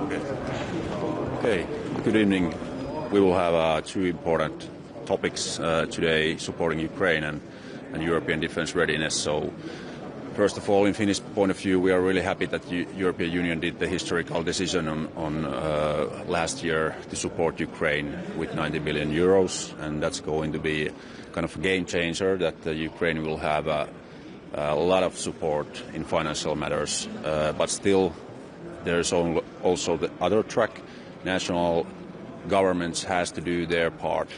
Okay, good evening. We will have two important topics today supporting Ukraine and European defense readiness. So, first of all, in Finnish point of view, we are really happy that the European Union did the historical decision on last year to support Ukraine with 90 billion euros, and that's going to be kind of a game changer that Ukraine will have a lot of support in financial matters, but still there's also the other track. National governments has to do their part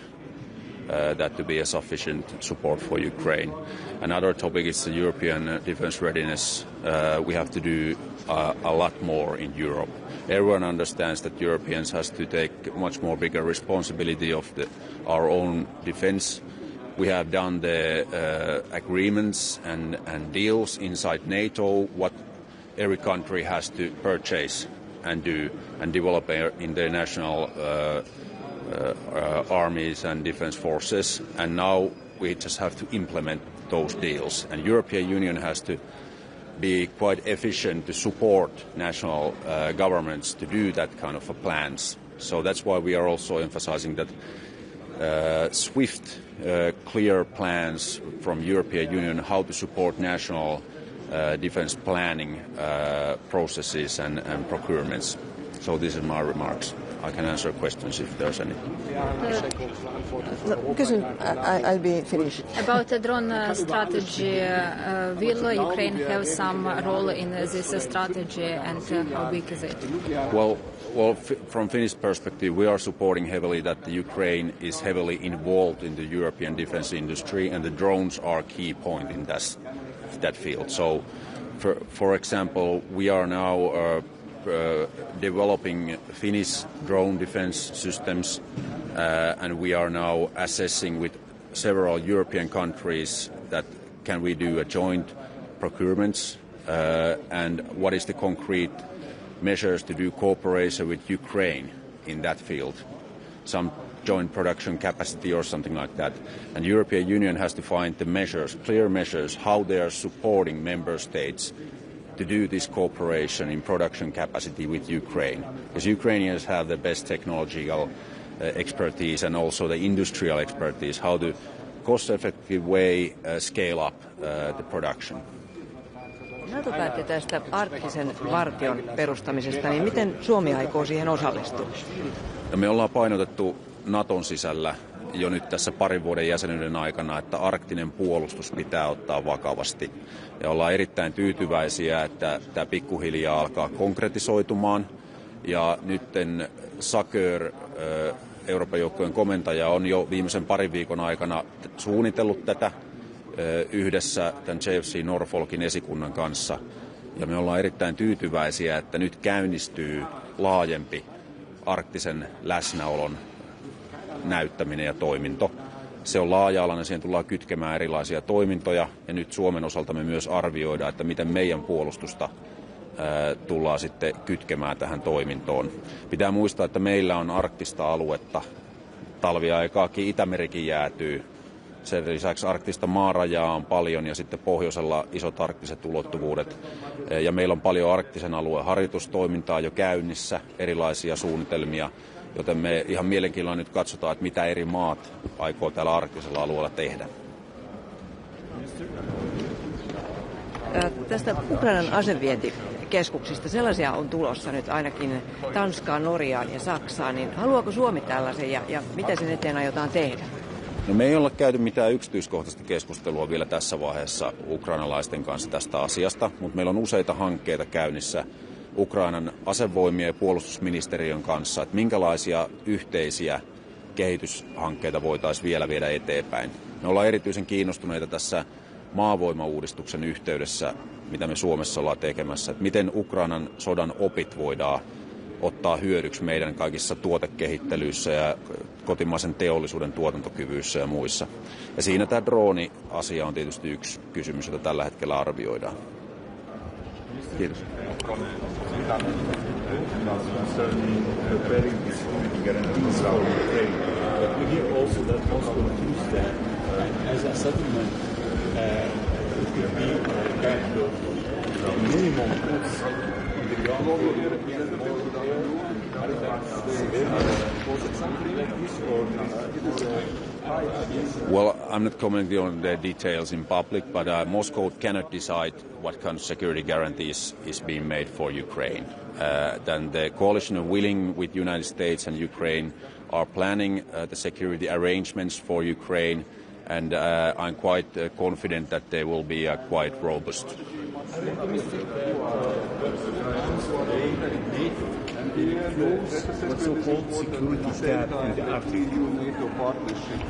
that to be a sufficient support for Ukraine. Another topic is the European defense readiness. We have to do a lot more in Europe. Everyone understands that Europeans has to take much more bigger responsibility of our own defense. We have done the agreements and deals inside NATO, what every country has to purchase and do and develop in their national armies and defense forces. And now we just have to implement those deals. And European Union has to be quite efficient to support national governments to do that kind of plans. So that's why we are also emphasizing that swift, clear plans from European Union how to support national defense planning processes and procurements. So these are my remarks. I can answer questions if there's any. I'll be finished. About the drone strategy, will Ukraine have some role in this strategy, and how big is it? Well, from Finnish perspective, we are supporting heavily that the Ukraine is heavily involved in the European defense industry, and the drones are a key point in that field. So, for example, we are now developing Finnish drone defense systems, and we are now assessing with several European countries that can we do a joint procurements and what is the concrete measures to do cooperation with Ukraine in that field, some joint production capacity or something like that. And the European Union has to find the measures, clear measures, how they are supporting member states to do this cooperation in production capacity with Ukraine. Because Ukrainians have the best technological expertise and also the industrial expertise, how to cost-effective way scale up the production. NATO päätti tästä arktisen vartion perustamisesta, niin miten Suomi aikoo siihen osallistua? No, me ollaan painotettu Naton sisällä jo nyt tässä parin vuoden jäsenyyden aikana, että arktinen puolustus pitää ottaa vakavasti. Ja ollaan erittäin tyytyväisiä, että tämä pikkuhiljaa alkaa konkretisoitumaan. Ja nytten SACEUR, Euroopan joukkojen komentaja, on jo viimeisen parin viikon aikana suunnitellut tätä yhdessä tämän JFC Norfolkin esikunnan kanssa. Ja me ollaan erittäin tyytyväisiä, että nyt käynnistyy laajempi arktisen läsnäolon näyttäminen ja toiminto. Se on laaja-alainen, siihen tullaan kytkemään erilaisia toimintoja ja nyt Suomen osalta me myös arvioidaan, että miten meidän puolustusta tullaan sitten kytkemään tähän toimintoon. Pitää muistaa, että meillä on arktista aluetta, talviaikaakin Itämerikin jäätyy. Sen lisäksi arktista maarajaa on paljon ja sitten pohjoisella isot arktiset ulottuvuudet. Ja meillä on paljon arktisen alueen harjoitustoimintaa jo käynnissä, erilaisia suunnitelmia, joten me ihan mielenkiinnolla nyt katsotaan, että mitä eri maat aikoo täällä arktisella alueella tehdä. Tästä Ukrainan asevientikeskuksista, sellaisia on tulossa nyt ainakin Tanskaan, Norjaan ja Saksaan, niin haluaako Suomi tällaisen ja mitä sen eteen aiotaan tehdä? No, me ei olla käyty mitään yksityiskohtaista keskustelua vielä tässä vaiheessa ukrainalaisten kanssa tästä asiasta, mutta meillä on useita hankkeita käynnissä Ukrainan asevoimien ja puolustusministeriön kanssa, että minkälaisia yhteisiä kehityshankkeita voitaisiin vielä viedä eteenpäin. Me ollaan erityisen kiinnostuneita tässä maavoimauudistuksen yhteydessä, mitä me Suomessa ollaan tekemässä, että miten Ukrainan sodan opit voidaan ottaa hyödyksi meidän kaikissa tuotekehittelyissä ja kotimaisen teollisuuden tuotantokyvyissä ja muissa. Ja siinä tämä drooni-asia on tietysti yksi kysymys, jota tällä hetkellä arvioidaan. Kiitos. Minimum Well, I'm not commenting on the details in public, but Moscow cannot decide what kind of security guarantees is being made for Ukraine. Then the coalition of willing with the United States and Ukraine are planning the security arrangements for Ukraine, and I'm quite confident that they will be quite robust. What so-called security gap in the Arctic?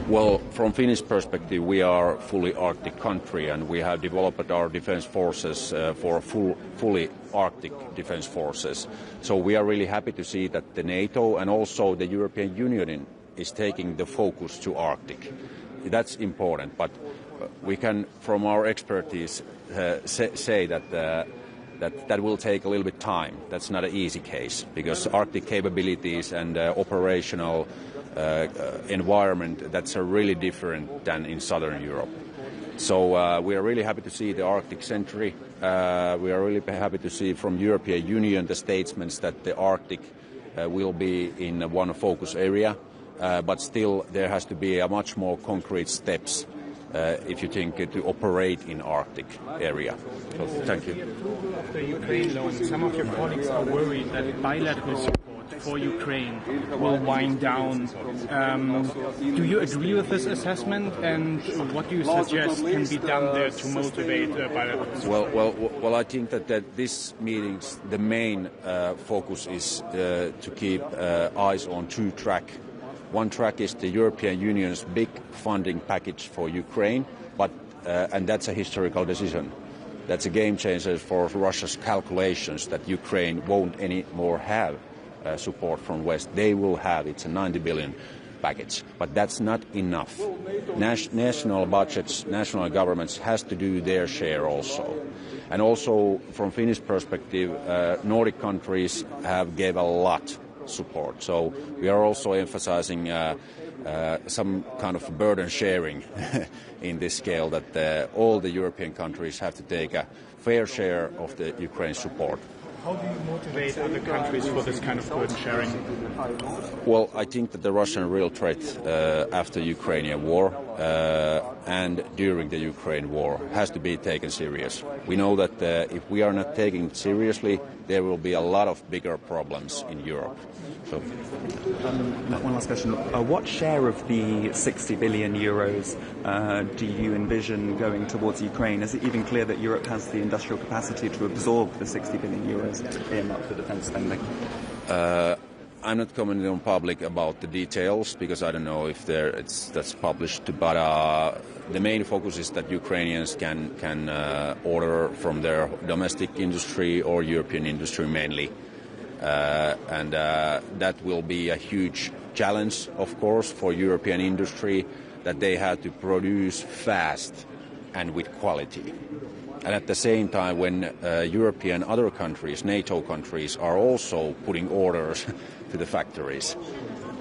Well, from Finnish perspective, we are a fully Arctic country, and we have developed our defense forces for fully Arctic defense forces. So we are really happy to see that the NATO and also the European Union is taking the focus to Arctic. That's important, but we can, from our expertise, say that will take a little bit time. That's not an easy case, because Arctic capabilities and operational environment, that's really different than in Southern Europe. So we are really happy to see the Arctic Century. We are really happy to see from European Union the statements that the Arctic will be in one focus area, but still there has to be a much more concrete steps if you think to operate in Arctic area. So, thank you. After Ukraine loan, some of your colleagues are worried that bilateral support for Ukraine will wind down. Do you agree with this assessment, and what do you suggest can be done there to motivate bilateral support? Well, I think that this meetings, the main focus is to keep eyes on two tracks. One track is the European Union's big funding package for Ukraine, and that's a historical decision. That's a game changer for Russia's calculations that Ukraine won't anymore have support from West. They will have, it's a 90 billion package, but that's not enough. National budgets, national governments has to do their share also. And also from Finnish perspective, Nordic countries have gave a lot support. So we are also emphasizing some kind of burden sharing in this scale, that all the European countries have to take a fair share of the Ukraine support. How do you motivate other countries for this kind of burden sharing? Well, I think that the Russian real threat after Ukrainian war and during the Ukraine war has to be taken serious. We know that if we are not taking it seriously, there will be a lot of bigger problems in Europe. So, one last question. What share of the 60 billion euros do you envision going towards Ukraine? Is it even clear that Europe has the industrial capacity to absorb the 60 billion euros earmarked for defence spending? I'm not commenting on public about the details, because I don't know if that's published. But the main focus is that Ukrainians can order from their domestic industry or European industry mainly. And that will be a huge challenge, of course, for European industry, that they have to produce fast and with quality. And at the same time, when European other countries, NATO countries, are also putting orders to the factories.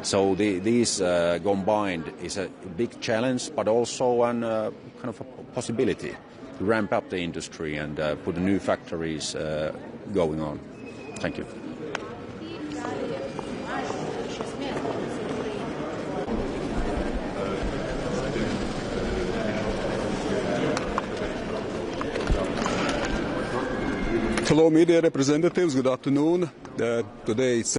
So these combined is a big challenge, but also kind of a possibility to ramp up the industry and put new factories going on. Thank you. Hello, media representatives. Good afternoon. Today